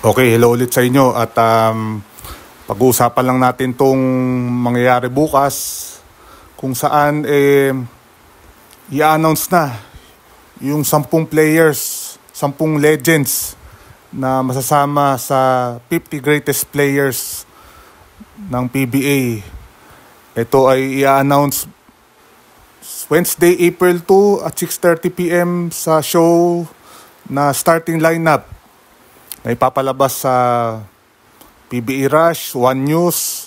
Okay, hello ulit sa inyo at pag-uusapan lang natin tong mangyayari bukas kung saan i-announce na yung 10 players, 10 legends na masasama sa 50 greatest players ng PBA. Ito ay i-announce Wednesday, April 2 at 6:30 PM sa show na starting lineup na ipapalabas sa PBA Rush, One News,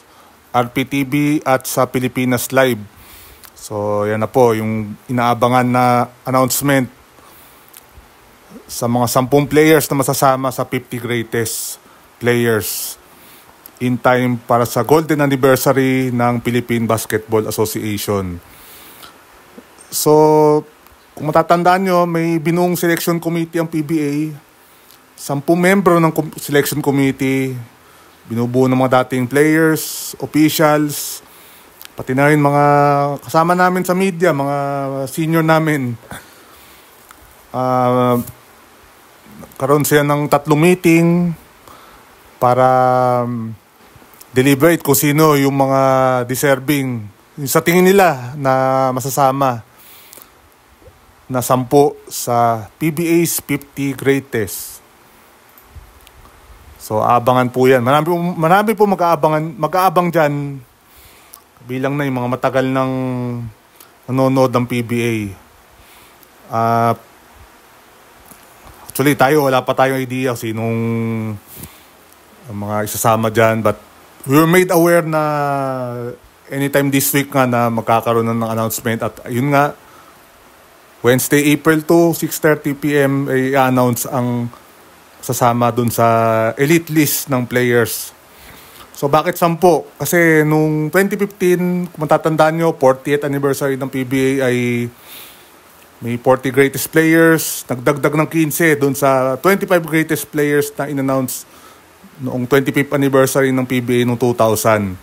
RPTV at sa Pilipinas Live. So yan na po yung inaabangan na announcement sa mga 10 players na masasama sa 50 greatest players in time para sa golden anniversary ng Philippine Basketball Association. So kung matatandaan nyo, may binuong selection committee ang PBA. 10 membro ng selection committee, binubuo ng mga dating players, officials, pati na rin mga kasama namin sa media, mga senior namin. Karoon siya ng 3 meeting para deliberate kung sino yung mga deserving, yung sa tingin nila na masasama na 10 sa PBA's 50 greatest. So, abangan po yan. Marami po mag-aabang dyan bilang na yung mga matagal ng nanonood ng PBA. Actually, wala pa tayong idea sinong mga isasama dyan. But we were made aware na anytime this week nga na magkakaroon ng announcement. At yun nga, Wednesday, April 2, 6:30 PM ay i-announce ang sasama dun sa elite list ng players. So bakit 10? Kasi nung 2015, kung matatandaan nyo, 40th anniversary ng PBA ay may 40 greatest players. Nagdagdag ng 15 dun sa 25 greatest players na in-announce noong 25th anniversary ng PBA noong 2000.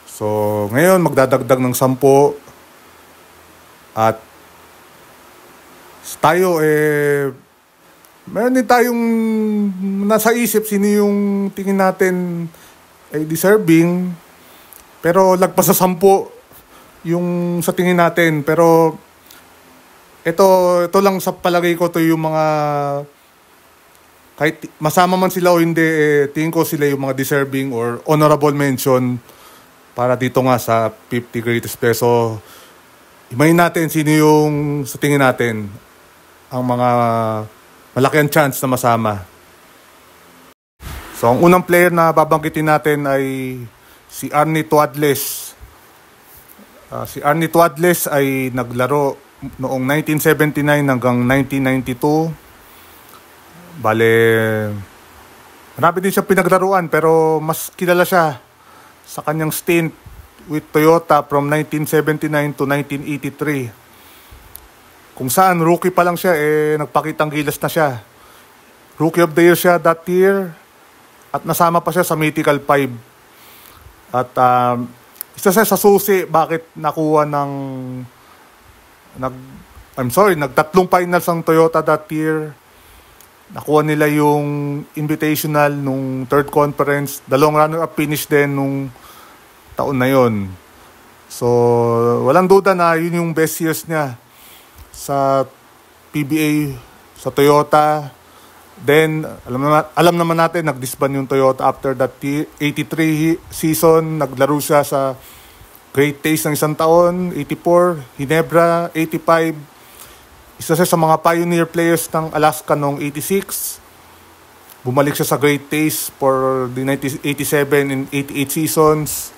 So ngayon, magdadagdag ng 10. At tayo meron din tayong nasa isip sino yung tingin natin ay deserving, pero lagpas sa 10 yung sa tingin natin. Pero ito lang sa palagay ko, to yung mga kahit masama man sila o hindi, tingin ko sila yung mga deserving or honorable mention para dito nga sa 50 greatest peso. Imayin natin sino yung sa tingin natin ang mga malaki ang chance na masama. So, ang unang player na babanggitin natin ay si Arnie Tuadles. Si Arnie Tuadles ay naglaro noong 1979 hanggang 1992. Bale, marami din siya pinaglaruan pero mas kilala siya sa kanyang stint with Toyota from 1979 to 1983. Kung saan, rookie pa lang siya, nagpakitang gilas na siya. Rookie of the Year siya that year. At nasama pa siya sa Mythical 5. At isa siya sa susi bakit nakuha nagtatlong finals ang Toyota that year. Nakuha nila yung invitational nung third conference. 2 runner-up finish din nung taon na yon. So, walang duda na yun yung best years niya sa PBA, sa Toyota. Then, alam naman natin, nag-disband yung Toyota after that 83 season. Naglaro siya sa Great Taste ng 1 taon, 84, Ginebra, 85. Isa siya sa mga pioneer players ng Alaska noong 86. Bumalik siya sa Great Taste for the 87 and 88 seasons.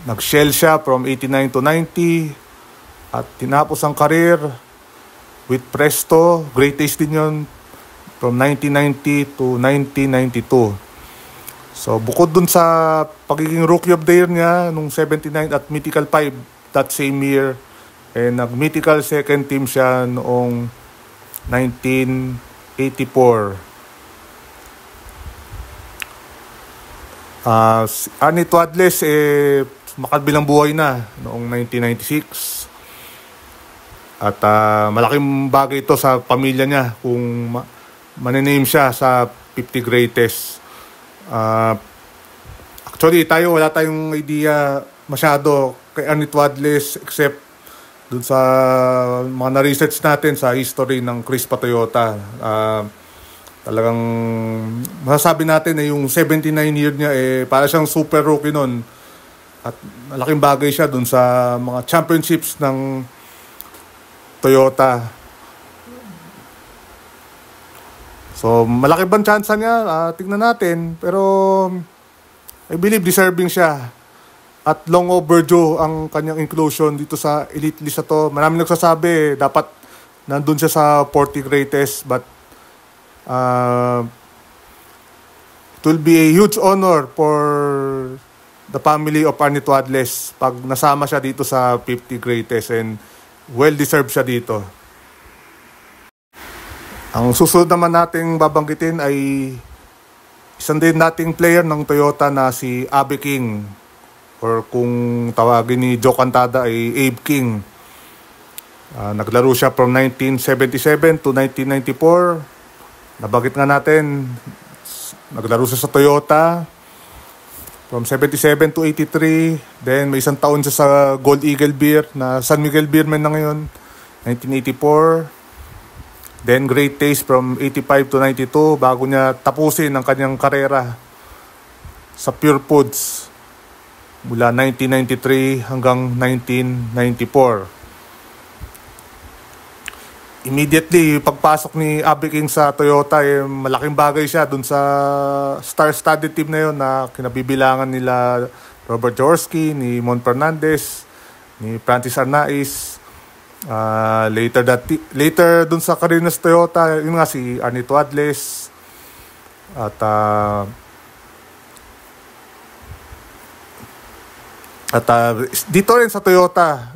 Nag-shell siya from 89 to 90. At tinapos ang career with Presto. Great Taste din yun from 1990 to 1992. So bukod dun sa pagiging Rookie of the Year niya nung 79 at Mythical 5 that same year, nag-Mythical second team siya noong 1984. Arnie Tuadles makabilang buhay na noong 1996. At malaking bagay ito sa pamilya niya kung manename siya sa 50 greatest. Actually, wala tayong idea masyado kay Arnie Tuadles except dun sa mga na-research natin sa history ng Crispa Toyota. Talagang masasabi natin na yung 79 year niya para siyang super rookie nun. At malaking bagay siya dun sa mga championships ng Toyota. So, malaki bang chance niya? Tignan natin. Pero I believe deserving siya. At long overdue ang kanyang inclusion dito sa elite list na to. Maraming nagsasabi, dapat nandun siya sa 40 greatest. But it will be a huge honor for the family of Arnie Tuadles pag nasama siya dito sa 50 greatest. And well-deserved siya dito. Ang susunod naman nating babanggitin ay isang din nating player ng Toyota na si Abe King, or kung tawagin ni Joe Cantada ay Abe King. Naglaro siya from 1977 to 1994. Nabanggit nga natin, naglaro siya sa Toyota from 77 to 83. Then may isang taon siya sa Gold Eagle Beer na San Miguel Beerman na ngayon, 1984. Then Great Taste from 85 to 92 bago niya tapusin ang kanyang karera sa Pure Foods mula 1993 hanggang 1994. Immediately, pagpasok ni Abe King sa Toyota, malaking bagay siya dun sa star-studded team na yun na kinabibilangan nila Robert Jaworski, ni Mon Fernandez, ni Francis Arnaiz. Later dun sa career ng Toyota, yun nga si Arnie Tuadles. At dito rin sa Toyota,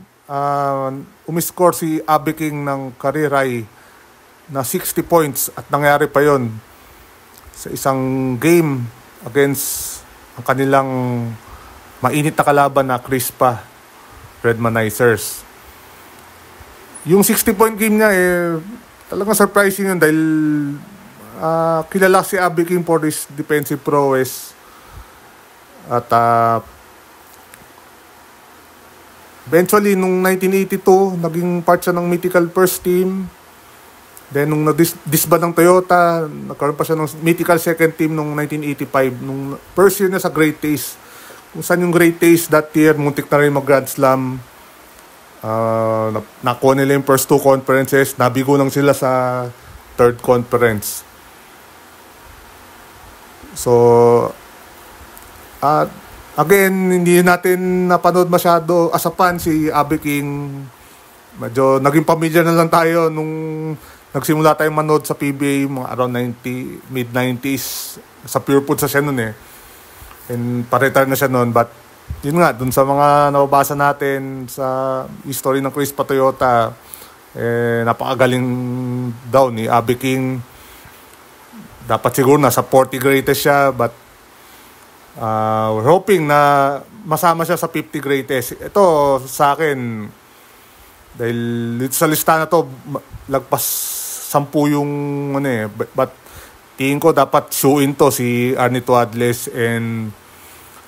umiscore si Abe King ng career high na 60 points at nangyari pa yon sa isang game against ang kanilang mainit na kalaban na Crispa Redmanizers. Yung 60-point game niya talagang surprising yun dahil kilala si Abe King for his defensive prowess. At eventually, nung 1982, naging part siya ng mythical first team. Then, nung disband ng Toyota, nagkaroon pa siya ng mythical second team nung 1985. Nung first year na sa Great Taste. Kung saan yung Great Taste that year, muntik na rin mag-Grand Slam. Nakuha nila yung first two conferences. Nabigo lang sila sa third conference. So, again, hindi natin napanood masyado as a fan si Abe King. Medyo naging pamilya na lang tayo nung nagsimula tayong manood sa PBA mga around mid-90s. Sa Pure Foods sa siya nun And pa-retire na siya nun. But yun nga, dun sa mga nababasa natin sa history ng Crispa Toyota, napakagaling daw ni Abe King. Dapat siguro nasa 40 greatest siya, but we're hoping na masama siya sa 50 greatest. Ito sa akin, dahil sa lista na to, lagpas 10 yung but tingin ko dapat shoe-in to si Arnie Tuadles and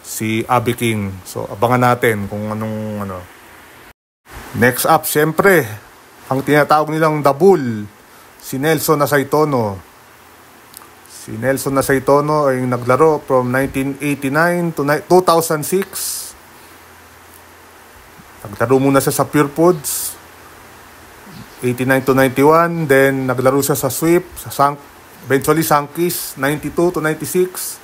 si Abe King. So, abangan natin kung anong Next up, syempre, ang tinatawag nilang The Bull, si Nelson Asaitono. Si Nelson Asaitono ay naglaro from 1989 to 2006. Naglaro muna siya sa Pure Foods, 89 to 91. Then, naglaro siya sa Sweep, eventually Sankis, 92 to 96.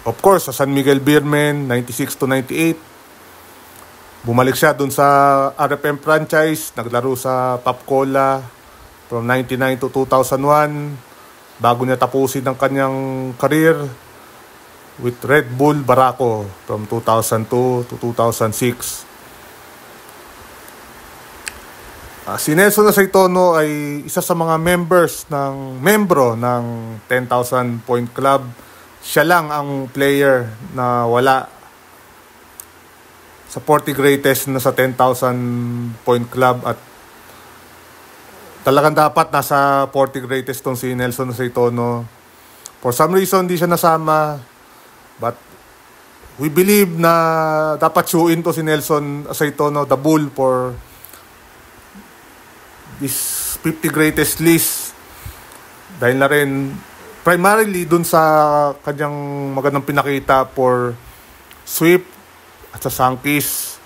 Of course, sa San Miguel Beerman, 96 to 98. Bumalik siya dun sa RFM franchise. Naglaro sa Pop Cola from 99 to 2001. Bago niya tapusin ang kanyang career with Red Bull Barako from 2002 to 2006. Si Nelson Asaitono ay isa sa mga membro ng 10,000 Point Club. Siya lang ang player na wala sa 40 greatest na sa 10,000 Point Club, at talagang dapat nasa 40 greatest tong si Nelson Asaitono. For some reason, hindi siya nasama. But we believe na dapat suin to si Nelson Aceitono, the Bull, for this 50 greatest list. Dahil na rin, primarily dun sa kanyang magandang pinakita for sweep at sa Sankis.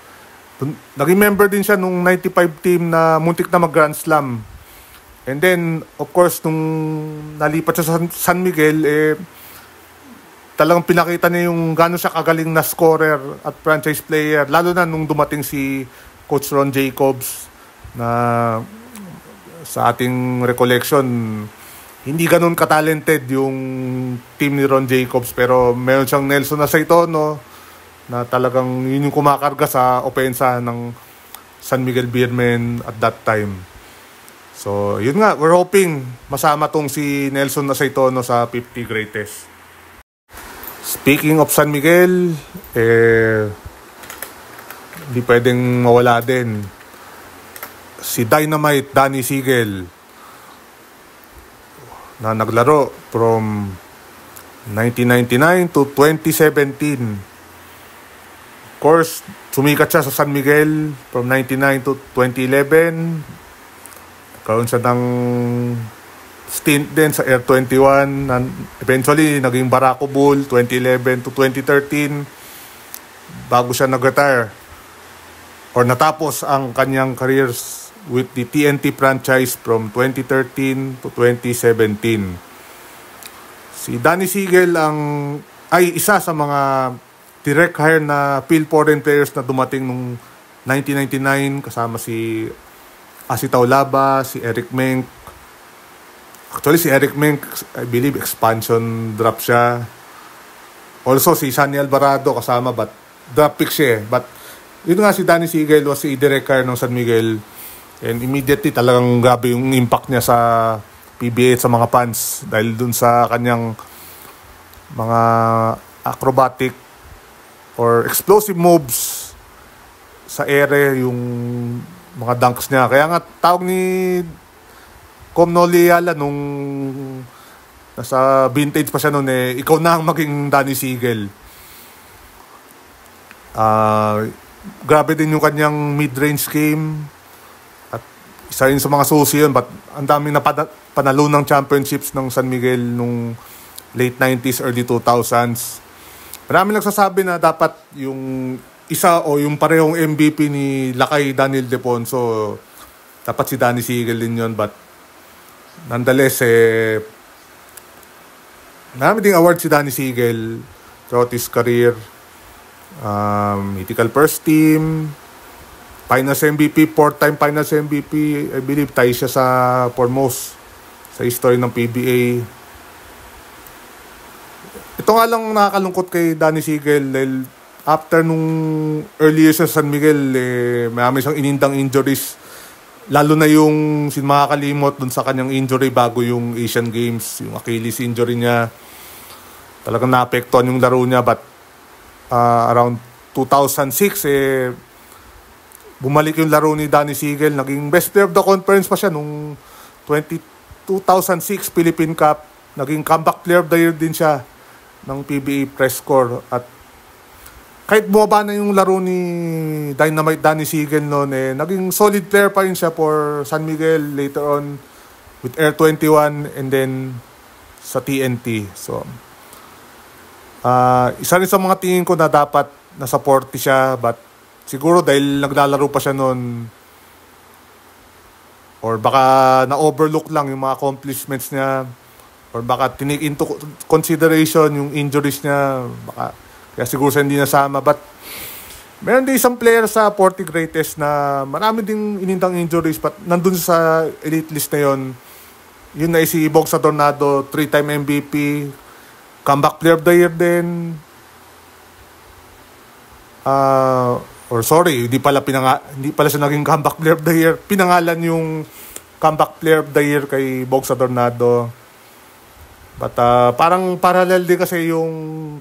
Naging member din siya nung 95 team na muntik na mag-Grand Slam. And then, of course, nung nalipat siya sa San Miguel, talagang pinakita niya yung gano'n siya kagaling na scorer at franchise player. Lalo na nung dumating si Coach Ron Jacobs na sa ating recollection, hindi gano'n ka-talented yung team ni Ron Jacobs. Pero meron siyang Nelson Aceitono na talagang yun yung kumakarga sa opensa ng San Miguel Beermen at that time. So, yun nga, we're hoping masama tong si Nelson Aceitono sa 50 greatest. Speaking of San Miguel, hindi pwedeng mawala din si Dynamite Danny Sigel na naglaro from 1999 to 2017. Of course, sumikat siya sa San Miguel from 1999 to 2011. Karoon siya ng stint din sa Air 21. Eventually, naging Barako Bull 2011 to 2013 bago siya nag-retire or natapos ang kanyang careers with the TNT franchise from 2013 to 2017. Si Danny Sigel ay isa sa mga direct hire na field foreign players na dumating nung 1999 kasama si si Taulaba, si Eric Menk. Actually, si Eric Menk, I believe, expansion drop siya. Also, si Sunny Alvarado kasama, but drop pick siya. But, yun nga si Danny Sigel was si direct hire ng San Miguel. And immediately, talagang grabe yung impact niya sa PBA at sa mga fans. Dahil dun sa kanyang mga acrobatic or explosive moves sa ere, yung mga dunks niya. Kaya nga tawag ni Com Noliala nung nasa vintage pa siya noon, ikaw na ang maging Danny Sigel. Grabe din yung kanyang mid-range game at isa rin sa mga susi yun, but ang daming panalo ng championships ng San Miguel nung late 90s, early 2000s. Marami nagsasabi na dapat yung isa o yung parehong MVP ni Lakay Daniel Deponso, dapat si Danny Sigel din yun. But nonetheless, marami ding award si Danny Sigel throughout his career. Mythical first team, Finals MVP, 4-time Finals MVP. I believe tayo siya sa foremost sa history ng PBA. Ito nga lang nakakalungkot kay Danny Sigel dahil after nung early years sa San Miguel, marami siyang inindang injuries. Lalo na yung makakalimot dun sa kanyang injury bago yung Asian Games, yung Achilles injury niya. Talagang naapektuhan yung laro niya. But around 2006, bumalik yung laro ni Danny Sigel. Naging best player of the conference pa siya nung 2006 Philippine Cup. Naging comeback player of the year din siya ng PBA press corps. At kahit bumaba na yung laro ni Dynamite Danny Sigel noon, naging solid player pa rin siya for San Miguel later on with Air 21 and then sa TNT. So, isa rin sa mga tingin ko na dapat nasa 40 siya, but siguro dahil naglalaro pa siya noon or baka na-overlook lang yung mga accomplishments niya or baka tinake into consideration yung injuries niya, baka kaya siguro siya hindi nasama. But meron din isang player sa 40 greatest na marami ding inindang injuries but nandun sa elite list na yun. Yun na si Bogsa Tornado, 3-time MVP, comeback player of the year din. Hindi pala siya naging comeback player of the year. Pinangalan yung comeback player of the year kay Bogsa Tornado. But parang parallel din kasi yung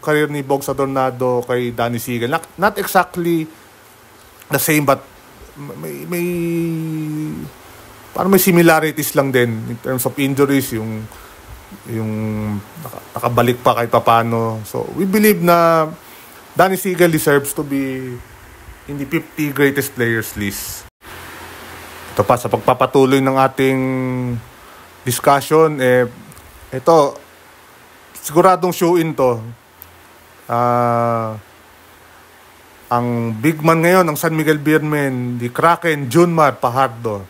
career ni Bogsa Tornado kay Danny Sigel. Not exactly the same, but parang may similarities lang din in terms of injuries. Yung yung nakabalik pa kahit papano. So we believe na Danny Segal deserves to be in the 50 greatest players list. Ito pa, sa pagpapatuloy ng ating discussion, ito, siguradong show-in to. Ang big man ngayon ng San Miguel Beermen, the Kraken, Junmar Fajardo.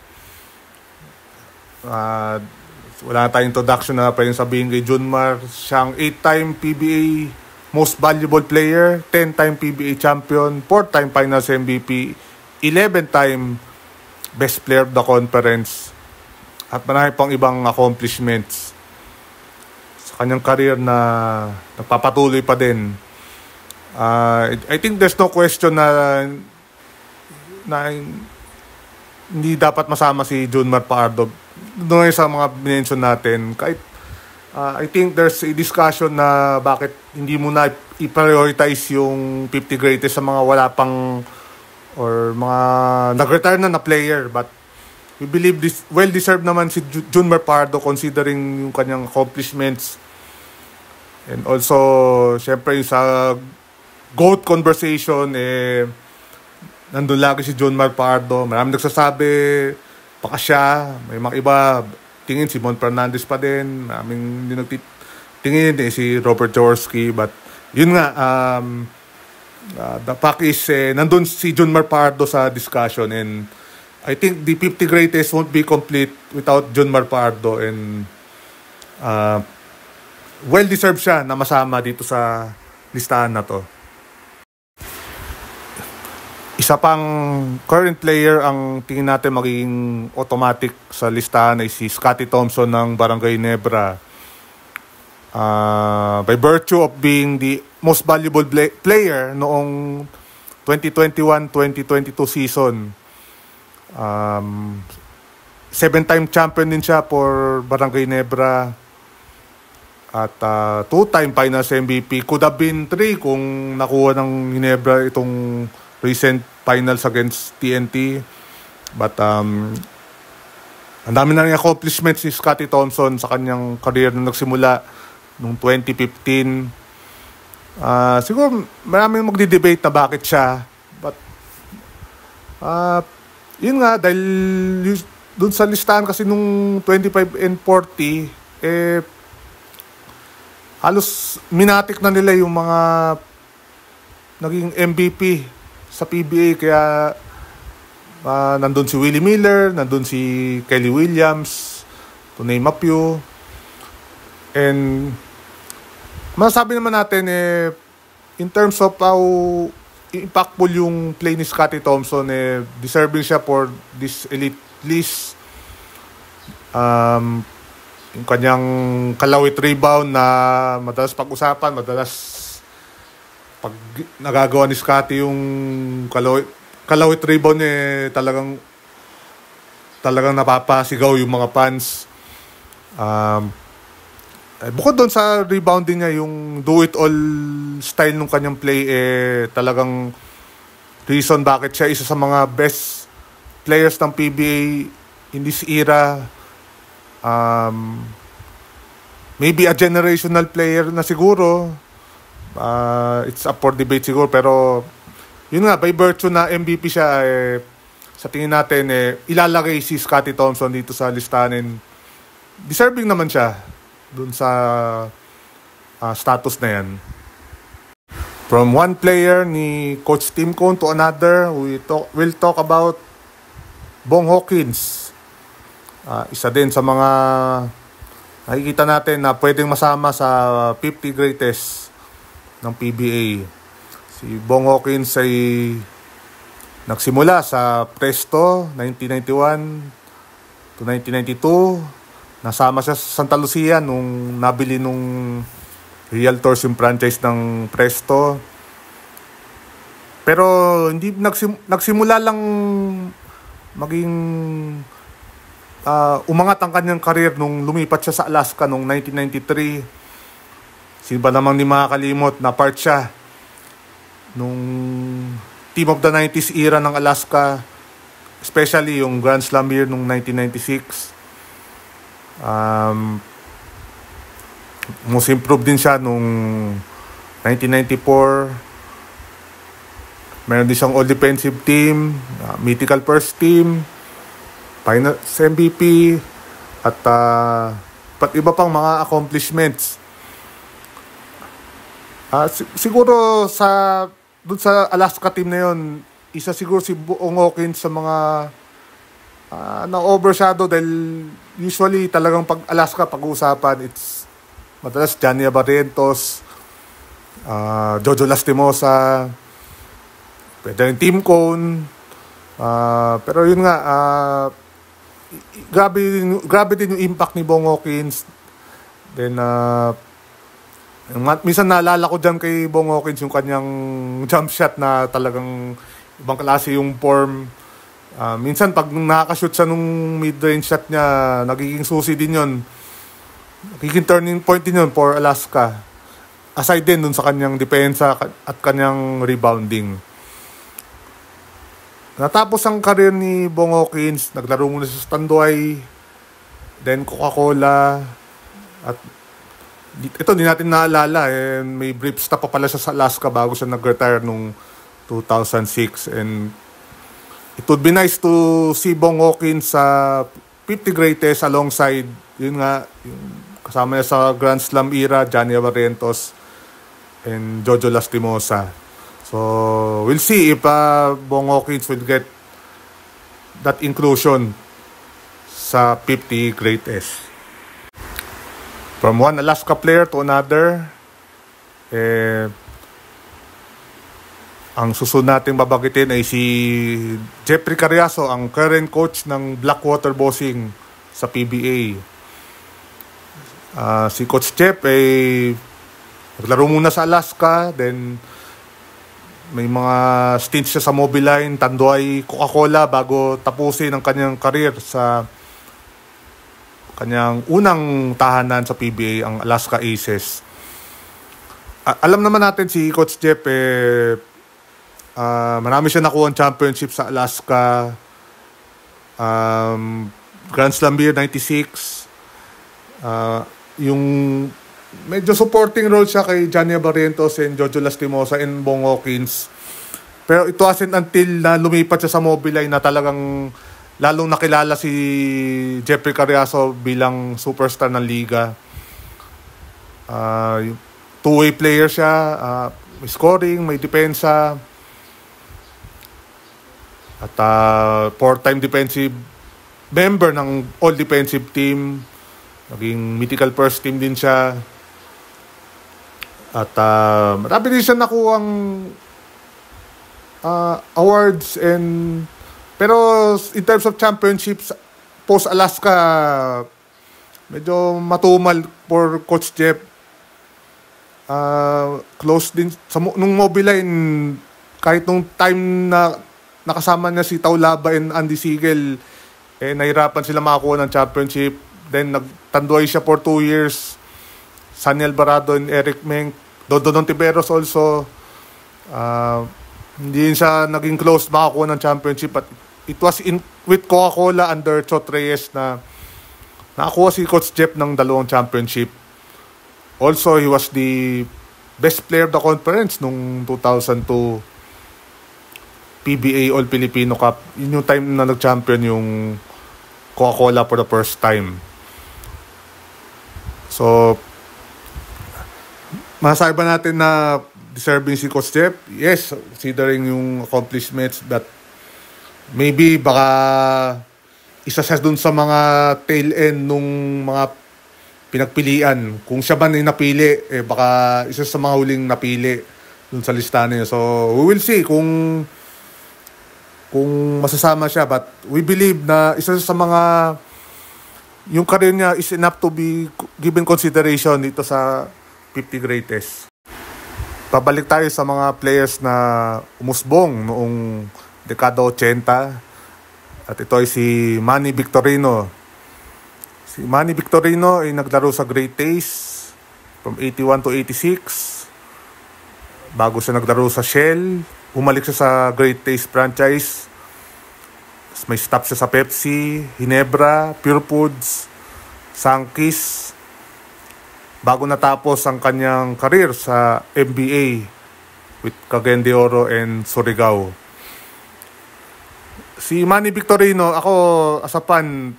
Wala tayong introduction na pwedeng sabihin kay Junmar. Siyang 8-time PBA Most Valuable Player, 10-time PBA Champion, 4-time Finals MVP, 11-time Best Player of the Conference, at marami pang ibang accomplishments sa kanyang career na nagpapatuloy pa din. I think there's no question na hindi dapat masama si Junmar Fajardo doon sa mga mention natin. Kahit I think there's a discussion na bakit hindi mo na i-prioritize yung 50 greatest sa mga wala pang or mga nag-retire na player, but we believe this well-deserved naman si Junmar Fajardo considering yung kanyang accomplishments. And also, syempre sa GOAT conversation, nandun lagi si Junmar Fajardo. Maraming nagsasabi, baka siya, may mga iba, tingin si Mon Fernandez pa din, maraming tingin si Robert Jaworski, but yun nga, the fact is, nandun si Junmar Fajardo sa discussion, and I think the 50 greatest won't be complete without Junmar Fajardo, and well-deserved siya na masama dito sa listahan na to. Isa pang current player ang tingin natin magiging automatic sa listahan ay si Scottie Thompson ng Barangay Nebra. By virtue of being the most valuable player noong 2021-2022 season. 7-time champion din siya for Barangay Nebra. At 2-time Finals MVP. Could have been 3 kung nakuha ng Ginebra itong recent finals against TNT. But ang dami na rin accomplishments si Scottie Thompson sa kanyang career na nagsimula noong 2015. Siguro maraming magdi-debate na bakit siya. But yun nga, dahil dun sa listahan kasi nung 25 and 40, halos minatik na nila yung mga naging MVP sa PBA, kaya nandun si Willie Miller, nandun si Kelly Williams, to name a few. And masasabi naman natin in terms of how impactful yung play ni Scottie Thompson, deserving siya for this elite list. Yung kanyang kalawit rebound na madalas pag-usapan, madalas pag nagagawa ni Scottie yung kalawit rebound, talagang napapasigaw yung mga fans. Bukod doon sa rebounding niya, yung do-it-all style ng kanyang play, talagang reason bakit siya isa sa mga best players ng PBA in this era. Maybe a generational player na siguro. It's up for debate siguro, pero yun nga, by virtue na MVP siya, sa tingin natin, ilalagay si Scottie Thompson dito sa listahan, and deserving naman siya dun sa status na yan. From one player ni Coach Tim Cone to another, we'll talk about Bong Hawkins. Isa din sa mga nakikita natin na pwedeng masama sa 50 greatest ng PBA. Si Bong Hawkins ay nagsimula sa Presto 1991 to 1992. Nasama siya sa Santa Lucia nung nabili nung Realtors yung franchise ng Presto. Pero hindi nagsimula lang maging umangat ang kanyang career nung lumipat siya sa Alaska noong 1993. Sino ba namang di makakalimot na part siya nung Team of the 90s era ng Alaska, especially yung Grand Slam year nung 1996. Most improved din siya nung 1994. Meron din siyang all-defensive team, mythical first team, finals MVP, at pat iba pang mga accomplishments. Siguro dun sa Alaska team na yon, isa siguro si Buong Hawkins sa mga na-overshadow dahil usually talagang pag Alaska pag-uusapan, it's madalas Johnny Barrientos, Jojo Lastimosa, pwede rin Tim Cone, pero yun nga, grabe din yung impact ni Buong Hawkins. Then minsan naalala ko dyan kay Buong Hawkins yung kanyang jump shot na talagang ibang klase yung form. Minsan pag nakakashoot siya nung mid-range shot niya, nagiging susi din yun. Nagiging turning point din yun for Alaska. Aside din dun sa kanyang depensa at kanyang rebounding. Natapos ang career ni Buong Hawkins, naglaro muna sa Tanduay, then Coca-Cola, at ito di natin naalala, may brief stop pa pala siya sa Alaska bago siya nag-retire nung 2006. And it would be nice to see Buong Hawkins sa 50 greatest alongside, yun nga, yung kasama niya sa Grand Slam era, Johnny Barrientos and Jojo Lastimosa. So, we'll see if Buong Hawkins will get that inclusion sa 50 greatest. From one Alaska player to another, ang susunod nating babagitin ay si Jeffrey Cariaso, ang current coach ng Blackwater Bossing sa PBA. Si Coach Jeff ay naglaro muna sa Alaska, then may mga stints siya sa Mobiline, Tanduay, Coca-Cola bago tapusin ang kanyang career sa kanyang unang tahanan sa PBA, ang Alaska Aces. Alam naman natin si Coach Jeff, marami siya nakuha ang championship sa Alaska. Grand Slam year 96. Yung medyo supporting role siya kay Johnny Barrientos and Jojo Lastimosa and Buong Hawkins. Pero it wasn't until na lumipat siya sa Mobiline na talagang lalong nakilala si Jeffrey Cariaso bilang superstar ng liga. Two-way player siya, may scoring, may depensa, at four-time defensive member ng all-defensive team. Naging mythical first team din siya. At marami din siya nakuhang awards pero in terms of championships post-Alaska, medyo matumal for Coach Jeff. Close din nung Mobiline, kahit nung time na nakasama niya si Taulaba and Andy Siegel, nahirapan sila makakuha ng championship. Then nagtanduay siya for 2 years. Sunny Alvarado and Eric Meng, Dodo Nontiveros also. Hindi siya naging close makakuha ng championship, but it was with Coca-Cola under Chot Reyes na nakakuha si Coach Jeff ng 2 championship. Also, he was the best player of the conference nung 2002 PBA All-Filipino Cup. Yun yung time na nag-champion yung Coca-Cola for the first time. So, masasabi ba natin na deserving si Coach Jeff? Yes, considering yung accomplishments, but maybe baka isa siya dun sa mga tail end nung mga pinagpilian. Kung siya ba napili, baka isa sa mga huling napili dun sa listahan niya. So, we will see kung masasama siya, but we believe na isa sa mga yung career niya is enough to be given consideration dito sa 50 greatest. Pabalik tayo sa mga players na umusbong noong dekada 80, at ito ay si Manny Victorino. Si Manny Victorino ay naglaro sa Great Ace from 81 to 86. Bago siya naglaro sa Shell, umalik siya sa Great Taste franchise. May stop siya sa Pepsi, Ginebra, Pure Foods, Sankis. bago natapos ang kanyang career sa NBA with Cagayan de Oro and Surigao. Si Manny Victorino, ako as a fan,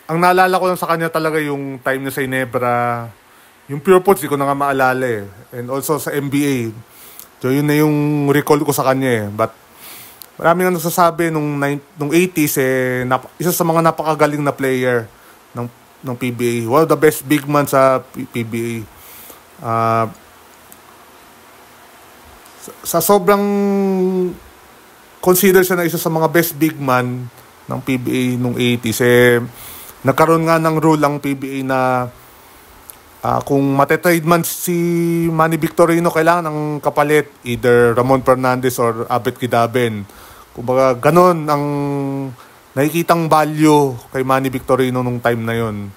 ang naalala ko lang sa kanya talaga yung time niya sa Ginebra. Yung Pure Foods, di ko na nga maalala eh. And also sa NBA. So yun na yung recall ko sa kanya eh. But maraming nga nagsasabi nung 80s eh, isa sa mga napakagaling na player ng PBA. One of the best big man sa PBA. Sa sobrang consider siya na isa sa mga best big man ng PBA nung 80s eh, nagkaroon nga ng rule ang PBA na kung matetrade man si Manny Victorino, kailangan ng kapalit either Ramon Fernandez or Abet Kidaben. Kumbaga ganon ang nakikitang value kay Manny Victorino nung time na yun.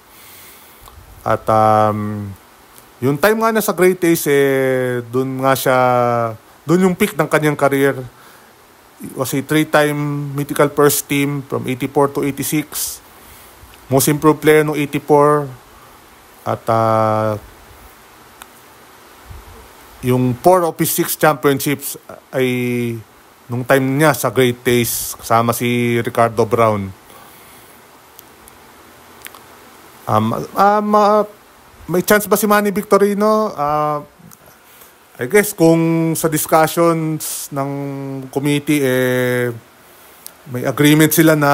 At yung time nga na sa Great Ace eh, dun yung peak ng kanyang career. It was a 3-time mythical first team from 84 to 86. Most improved player no 84. At yung 4 of his 6 championships ay nung time niya sa Great Ace kasama si Ricardo Brown. May chance ba si Manny Victorino? I guess kung sa discussions ng committee may agreement sila na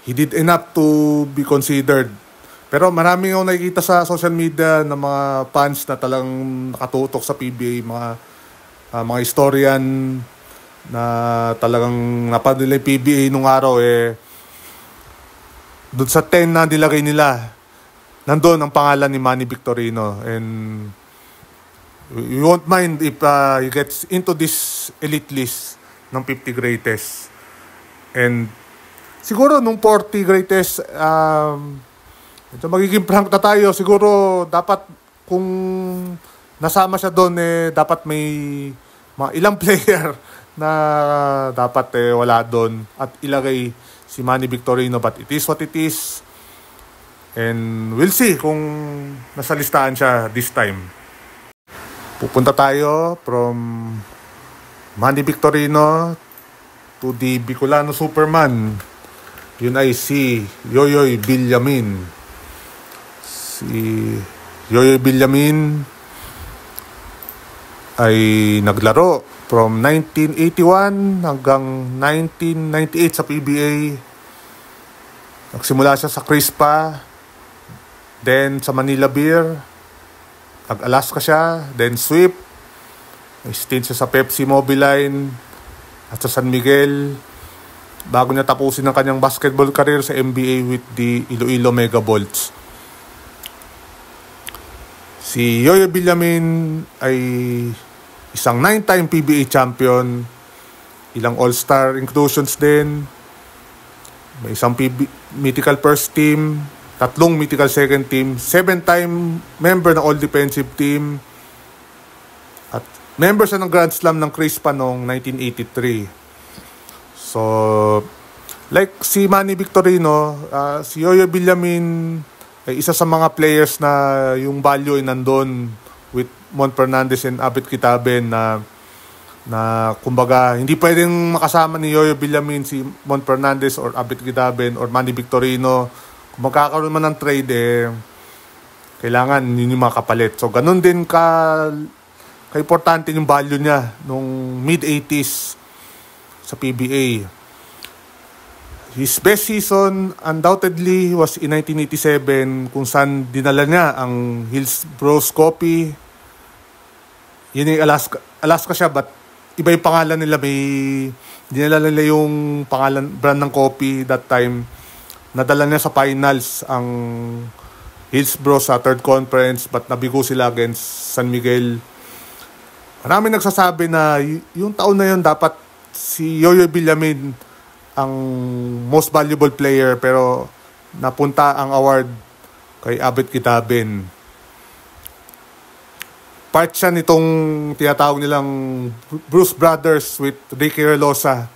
he did enough to be considered. Pero maraming ako nakikita sa social media ng mga fans na talagang nakatutok sa PBA, mga historian na talagang napanood nila yung PBA nung araw doon sa 10 na nilagay nila, nandun ang pangalan ni Manny Victorino. And we won't mind if he gets into this elite list ng 50 greatest. And siguro nung 40 greatest, magiging frank na tayo. Siguro dapat kung nasama siya doon, dapat may mga ilang player na dapat wala doon at ilagay si Manny Victorino. But it is what it is. And we'll see kung nasa listahan siya this time. Pupunta tayo from Manny Victorino to the Bicolano Superman. Yun ay si Yoyoy Villamin. Si Yoyoy Villamin ay naglaro from 1981 hanggang 1998 sa PBA. Nagsimula siya sa Crispa, then sa Manila Beer, nag-Alaska siya, then Sweep, may stint siya sa Pepsi Mobiline at sa San Miguel bago niya tapusin ang kanyang basketball career sa NBA with the Iloilo Megabolts. Si Yoyoy Villamin ay isang 9-time PBA champion, ilang All-Star inclusions din, may isang mythical first team, 3 mythical second team, 7-time member ng All-Defensive Team, at member siya ng Grand Slam ng Crispa noong 1983. So, like si Manny Victorino, si Yoyoy Villamin ay isa sa mga players na yung value ay nandun with Mon Fernandez and Abet Kitaben na kumbaga hindi pwedeng makasama ni Yoyoy Villamin si Mon Fernandez or Abet Kitaben or Manny Victorino. Kung magkakaroon man ng trade kailangan yun yung mga kapalit. So ganun din ka-importante yung value niya nung mid-80s sa PBA. His best season undoubtedly was in 1987 kung saan dinala niya ang Hillsborough Coffee. Yun yung Alaska siya, but iba yung pangalan nila. Dinala nila yung pangalan, brand ng coffee that time. Nadala niya sa finals ang Hillsborough sa third conference, but nabigo sila against San Miguel. Marami nagsasabi na yung taon na yun dapat si Yoyoy Villamin ang most valuable player, pero napunta ang award kay Abet Kitaben. Part siya nitong tinatawag nilang Bruce Brothers with Ricky Relosa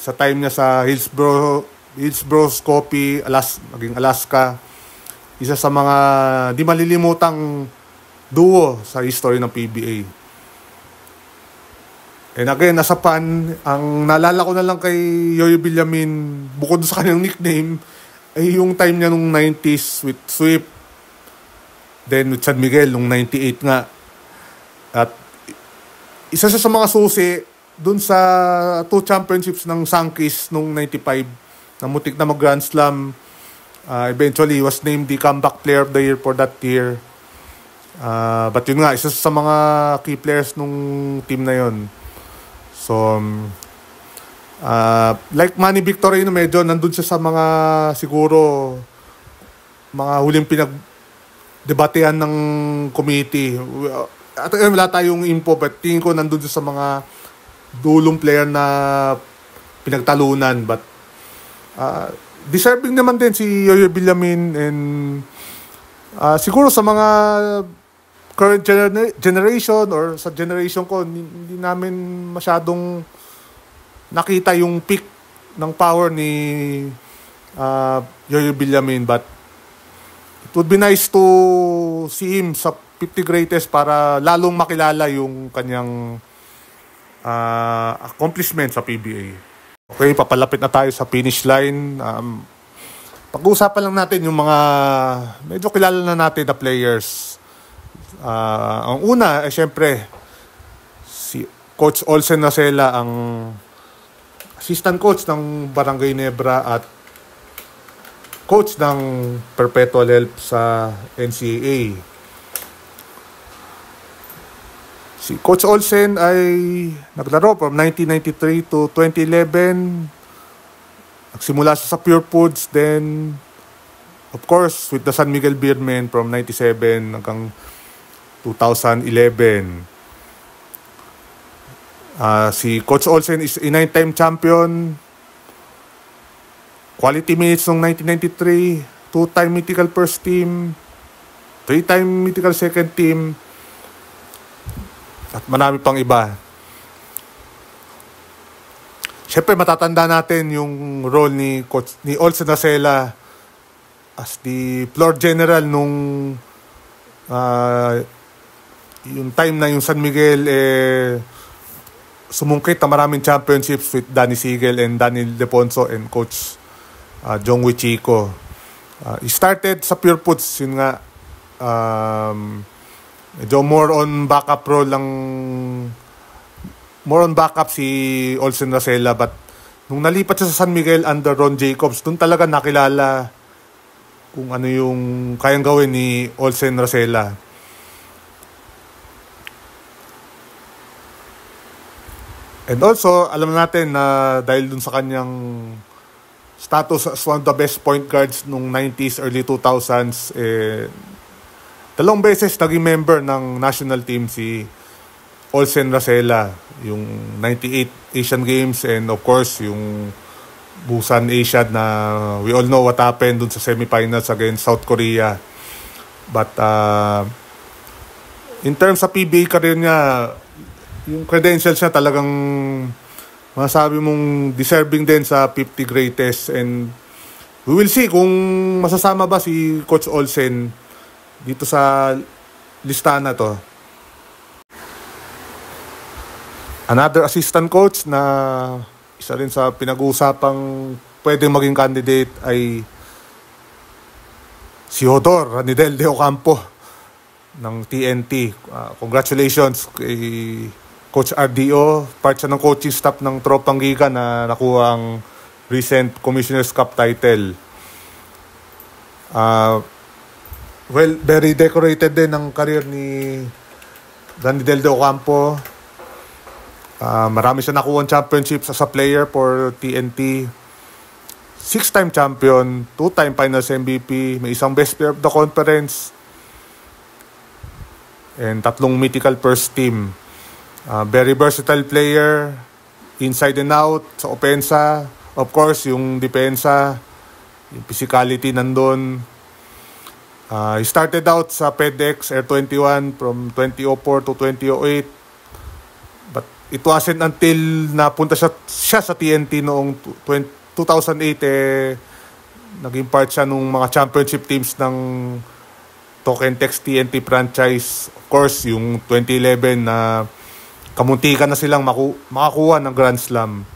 sa time niya sa Hillsborough Coffee, naging Alaska. isa sa mga di malilimutang duo sa history ng PBA. And again, nasa pan, ang naalala ko na lang kay Yoyo Villamin, bukod sa kanyang nickname, ay yung time niya nung 90s with Sweep, then with San Miguel nung 98 nga. At isa siya sa mga susi dun sa 2 championships ng Sankis nung 95 na mutik na mag-Grand Slam. Eventually, he was named the comeback player of the year for that year. But yun nga, isa sa mga key players nung team na yun. So, like Manny Victorino, medyo nandun siya sa mga, siguro, mga huling pinagdebatehan ng committee. At wala tayong info, but tingin ko nandun siya sa mga dulong player na pinagtalunan. But, deserving naman din si Yoyo Villamin, and siguro sa mga current generation or sa generation ko, hindi namin masyadong nakita yung peak ng power ni Yoyo Villamin, but it would be nice to see him sa 50 greatest para lalong makilala yung kanyang accomplishment sa PBA. Okay, papalapit na tayo sa finish line. Pag-uusapan lang natin yung mga medyo kilala na natin na players. Ang una, syempre, si Coach Olsen Nasela, ang assistant coach ng Barangay Nebra at coach ng Perpetual Help sa NCAA. Si Coach Olsen ay naglaro from 1993 to 2011. Nagsimula siya sa Pure Foods, then of course with the San Miguel Beermen from 97 hanggang 2011. Si Coach Olsen is a 9-time champion. Quality minutes noong 1993, 2-time mythical first team, 3-time mythical second team, at marami pang iba. Siyempre, matatanda natin yung role ni Olsen Nasela as the floor general nung yung time na yung San Miguel sumungkit na maraming championships with Danny Sigel and Daniel Deponso and Coach Jong Wichico. He started sa Pure Foods, yun nga, medyo more on backup role lang, more on backup si Olsen Nasela, but nung nalipat siya sa San Miguel under Ron Jacobs, dun talaga nakilala kung ano yung kayang gawin ni Olsen Nasela. And also, alam natin na dahil dun sa kanyang status as one of the best point guards nung 90s, early 2000s, dalawang beses naging member ng national team si Olsen Nasela. Yung 98 Asian Games and of course yung Busan Asian na we all know what happened dun sa semifinals against South Korea. But in terms sa PBA career niya, yung credentials niya talagang masabi mong deserving din sa 50 greatest, and we will see kung masasama ba si Coach Olsen dito sa listahan na to. Another assistant coach na isa rin sa pinag-uusapang pwedeng maging candidate ay si Hodor Ranidel de Ocampo ng TNT. Congratulations kay Coach RDO. Part siya ng coaching staff ng Tropang Giga na nakuha ang recent Commissioner's Cup title. Well, very decorated din ang career ni Ranidel de Ocampo. Marami siya nakuha championships as a player for TNT. 6-time champion, 2-time finals MVP, may isang best player of the conference, and 3 mythical first team. Very versatile player, inside and out, sa opensa, of course, yung depensa, yung physicality nandun. He started out sa PEDEX Air 21 from 2004 to 2008. But it wasn't until napunta siya sa TNT noong 2008 Naging part siya nung mga championship teams ng Tokentex TNT franchise. Of course, yung 2011 na kamuntikan na silang makakuha ng Grand Slam.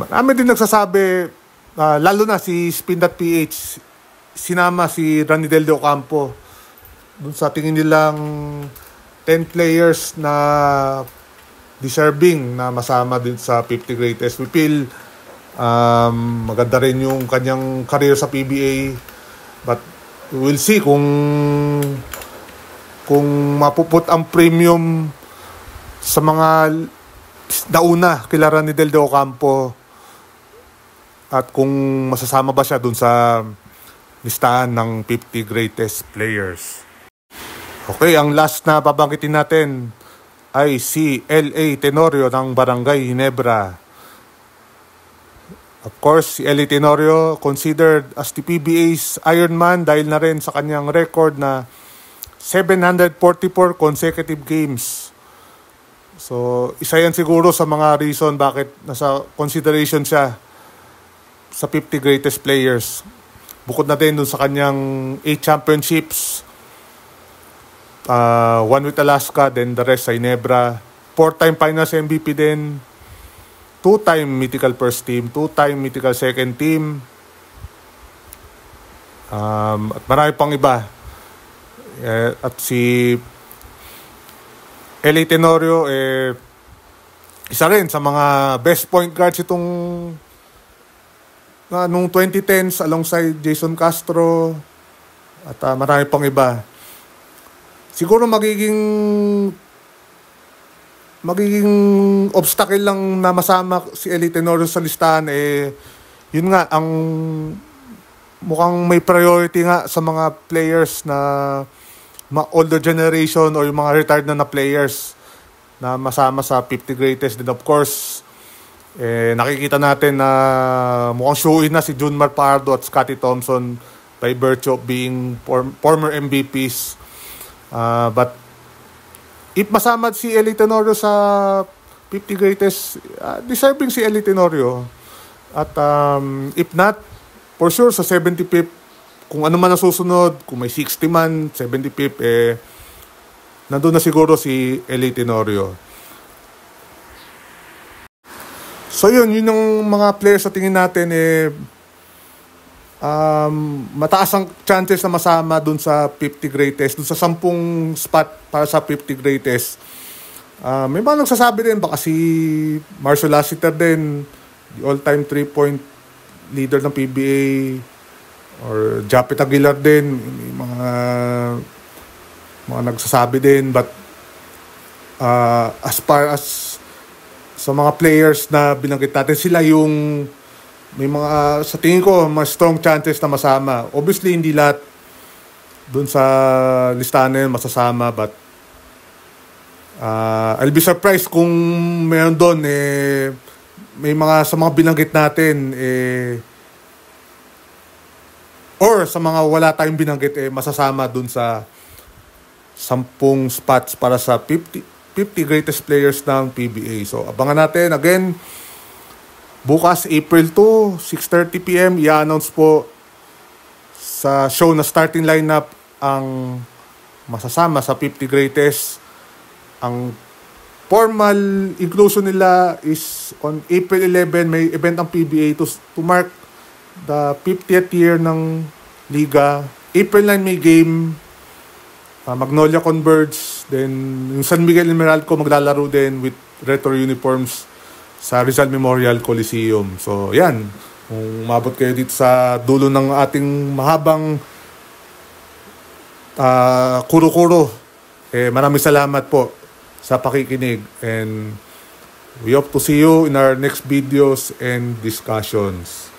Amin din nagsasabi, lalo na si Spin.ph, sinama si Ranidel de Ocampo dun sa tingin nilang 10 players na deserving na masama din sa 50 greatest. We feel maganda rin yung kanyang career sa PBA, but we'll see kung mapuput ang premium sa mga nauna kila Ranidel de Ocampo at kung masasama ba siya dun sa listahan ng 50 greatest players. Okay, ang last na babanggitin natin ay si L.A. Tenorio ng Barangay Ginebra. Of course, si L.A. Tenorio considered as the PBA's Iron Man dahil na rin sa kanyang record na 744 consecutive games. So, isa yan siguro sa mga reason bakit nasa consideration siya sa 50 greatest players. Bukod na din dun sa kanyang 8 championships, 1 with Alaska, then the rest sa Ginebra. 4-time finals MVP din. 2-time mythical first team, 2-time mythical second team. At marami pang iba. At si L.A. Tenorio, isa rin sa mga best point guards itong nung 2010s alongside Jason Castro at marami pang iba. Siguro magiging obstacle lang na masama si L.A. Tenorio sa listahan, yun nga, ang mukhang may priority nga sa mga players na older generation or yung mga retired na players na masama sa 50 greatest. Then of course, nakikita natin na mukhang show-in na si Junmar Pardo at Scottie Thompson by virtue of being former MVPs. But if masama si L.A. Tenorio sa 50 greatest, deserving si L.A. Tenorio. At if not, for sure sa 75th, kung ano man ang susunod, kung may 60 man, 75th, nandun na siguro si L.A. Tenorio. So yun yung mga players sa tingin natin, mataas ang chances na masama dun sa 50 greatest, dun sa 10 spot para sa 50 greatest. May mga nagsasabi din, baka si Marshall Lassiter din, the all-time 3-point leader ng PBA, or Japet Aguilar din, may mga nagsasabi din. But as far as sa mga players na binanggit natin, sila yung may mga, sa tingin ko, mga strong chances na masama. Obviously, hindi lahat dun sa listahan na yun masasama, but I'll be surprised kung meron doon, may mga sa mga binanggit natin, or sa mga wala tayong binanggit, masasama dun sa 10 spots para sa 50 greatest players ng PBA. So, abangan natin. Again, bukas, April 2, 6:30 p.m., i-announce po sa show na starting lineup ang masasama sa 50 greatest. Ang formal inclusion nila is on April 11, may event ang PBA to mark the 50th year ng Liga. April 9 may game, Magnolia Converge, then yung San Miguel and Meralco maglalaro din with retro uniforms sa Rizal Memorial Coliseum. So, yan. Kung mabot kayo dito sa dulo ng ating mahabang kuro-kuro, maraming salamat po sa pakikinig. And we hope to see you in our next videos and discussions.